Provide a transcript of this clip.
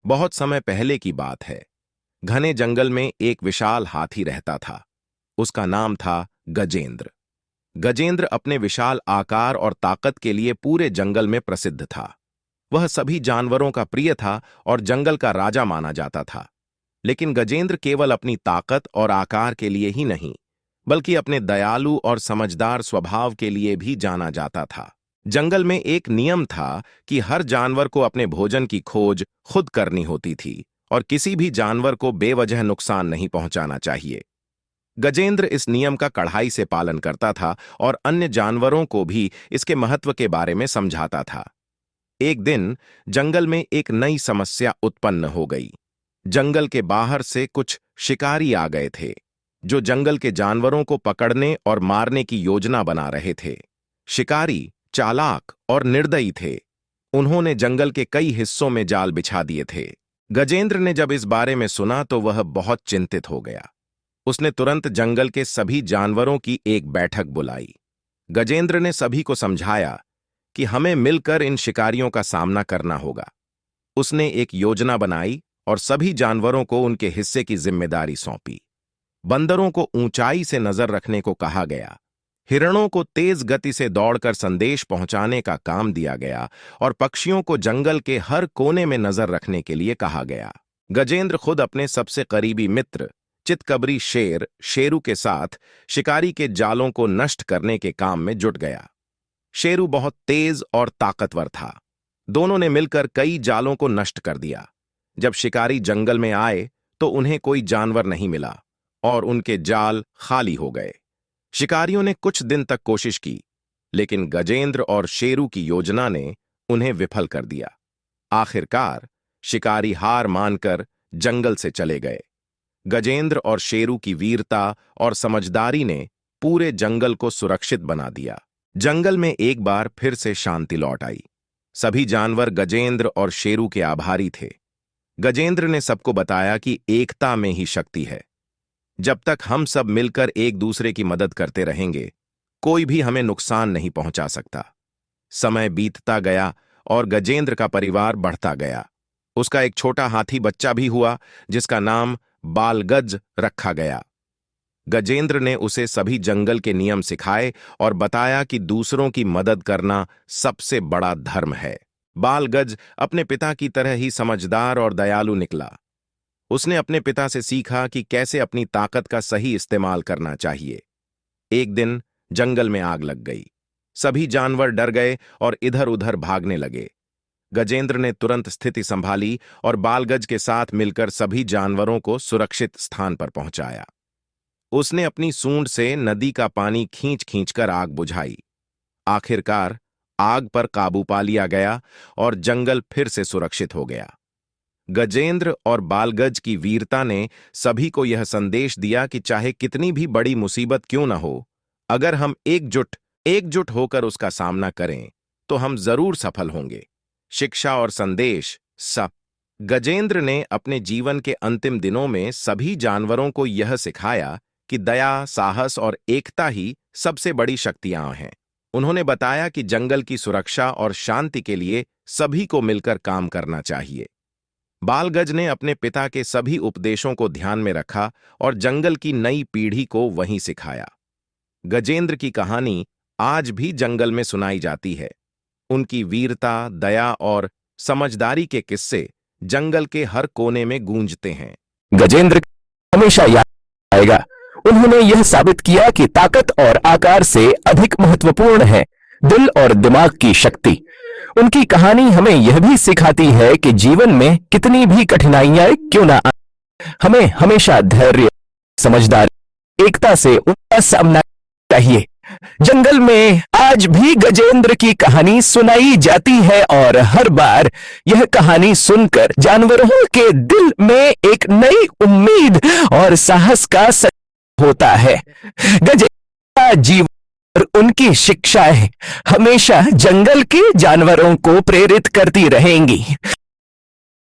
बहुत समय पहले की बात है। घने जंगल में एक विशाल हाथी रहता था। उसका नाम था गजेंद्र। गजेंद्र अपने विशाल आकार और ताकत के लिए पूरे जंगल में प्रसिद्ध था। वह सभी जानवरों का प्रिय था और जंगल का राजा माना जाता था। लेकिन गजेंद्र केवल अपनी ताकत और आकार के लिए ही नहीं, बल्कि अपने दयालु और समझदार स्वभाव के लिए भी जाना जाता था। जंगल में एक नियम था कि हर जानवर को अपने भोजन की खोज खुद करनी होती थी और किसी भी जानवर को बेवजह नुकसान नहीं पहुंचाना चाहिए। गजेंद्र इस नियम का कड़ाई से पालन करता था और अन्य जानवरों को भी इसके महत्व के बारे में समझाता था। एक दिन जंगल में एक नई समस्या उत्पन्न हो गई। जंगल के बाहर से कुछ शिकारी आ गए थे, जो जंगल के जानवरों को पकड़ने और मारने की योजना बना रहे थे। शिकारी चालाक और निर्दयी थे। उन्होंने जंगल के कई हिस्सों में जाल बिछा दिए थे। गजेंद्र ने जब इस बारे में सुना तो वह बहुत चिंतित हो गया। उसने तुरंत जंगल के सभी जानवरों की एक बैठक बुलाई। गजेंद्र ने सभी को समझाया कि हमें मिलकर इन शिकारियों का सामना करना होगा। उसने एक योजना बनाई और सभी जानवरों को उनके हिस्से की जिम्मेदारी सौंपी। बंदरों को ऊंचाई से नजर रखने को कहा गया, हिरणों को तेज गति से दौड़कर संदेश पहुंचाने का काम दिया गया और पक्षियों को जंगल के हर कोने में नजर रखने के लिए कहा गया। गजेंद्र खुद अपने सबसे करीबी मित्र चितकबरी शेर शेरू के साथ शिकारी के जालों को नष्ट करने के काम में जुट गया। शेरू बहुत तेज और ताकतवर था। दोनों ने मिलकर कई जालों को नष्ट कर दिया। जब शिकारी जंगल में आए तो उन्हें कोई जानवर नहीं मिला और उनके जाल खाली हो गए। शिकारियों ने कुछ दिन तक कोशिश की, लेकिन गजेंद्र और शेरू की योजना ने उन्हें विफल कर दिया। आखिरकार शिकारी हार मानकर जंगल से चले गए। गजेंद्र और शेरू की वीरता और समझदारी ने पूरे जंगल को सुरक्षित बना दिया। जंगल में एक बार फिर से शांति लौट आई। सभी जानवर गजेंद्र और शेरू के आभारी थे। गजेंद्र ने सबको बताया कि एकता में ही शक्ति है। जब तक हम सब मिलकर एक दूसरे की मदद करते रहेंगे, कोई भी हमें नुकसान नहीं पहुंचा सकता। समय बीतता गया और गजेंद्र का परिवार बढ़ता गया। उसका एक छोटा हाथी बच्चा भी हुआ, जिसका नाम बालगज रखा गया। गजेंद्र ने उसे सभी जंगल के नियम सिखाए और बताया कि दूसरों की मदद करना सबसे बड़ा धर्म है। बालगज अपने पिता की तरह ही समझदार और दयालु निकला। उसने अपने पिता से सीखा कि कैसे अपनी ताकत का सही इस्तेमाल करना चाहिए। एक दिन जंगल में आग लग गई। सभी जानवर डर गए और इधर-उधर भागने लगे। गजेंद्र ने तुरंत स्थिति संभाली और बालगज के साथ मिलकर सभी जानवरों को सुरक्षित स्थान पर पहुंचाया। उसने अपनी सूंड से नदी का पानी खींच-खींच कर आग बुझाई। आखिरकार आग पर काबू पा लिया गया और जंगल फिर से सुरक्षित हो गया। गजेंद्र और बालगज की वीरता ने सभी को यह संदेश दिया कि चाहे कितनी भी बड़ी मुसीबत क्यों न हो, अगर हम एकजुट होकर उसका सामना करें तो हम जरूर सफल होंगे। शिक्षा और संदेश सब। गजेंद्र ने अपने जीवन के अंतिम दिनों में सभी जानवरों को यह सिखाया कि दया, साहस और एकता ही सबसे बड़ी शक्तियां हैं। उन्होंने बताया कि जंगल की सुरक्षा और शांति के लिए सभी को मिलकर काम करना चाहिए। बालगज ने अपने पिता के सभी उपदेशों को ध्यान में रखा और जंगल की नई पीढ़ी को वही सिखाया। गजेंद्र की कहानी आज भी जंगल में सुनाई जाती है। उनकी वीरता, दया और समझदारी के किस्से जंगल के हर कोने में गूंजते हैं। गजेंद्र हमेशा याद आएगा। उन्होंने यह साबित किया कि ताकत और आकार से अधिक महत्वपूर्ण है दिल और दिमाग की शक्ति। उनकी कहानी हमें यह भी सिखाती है कि जीवन में कितनी भी कठिनाइयां क्यों ना आए, हमें हमेशा धैर्य, समझदारी, एकता से उनका सामना चाहिए। जंगल में आज भी गजेंद्र की कहानी सुनाई जाती है और हर बार यह कहानी सुनकर जानवरों के दिल में एक नई उम्मीद और साहस का होता है। गजेंद्र का जीवन और उनकी शिक्षाएं हमेशा जंगल के जानवरों को प्रेरित करती रहेंगी।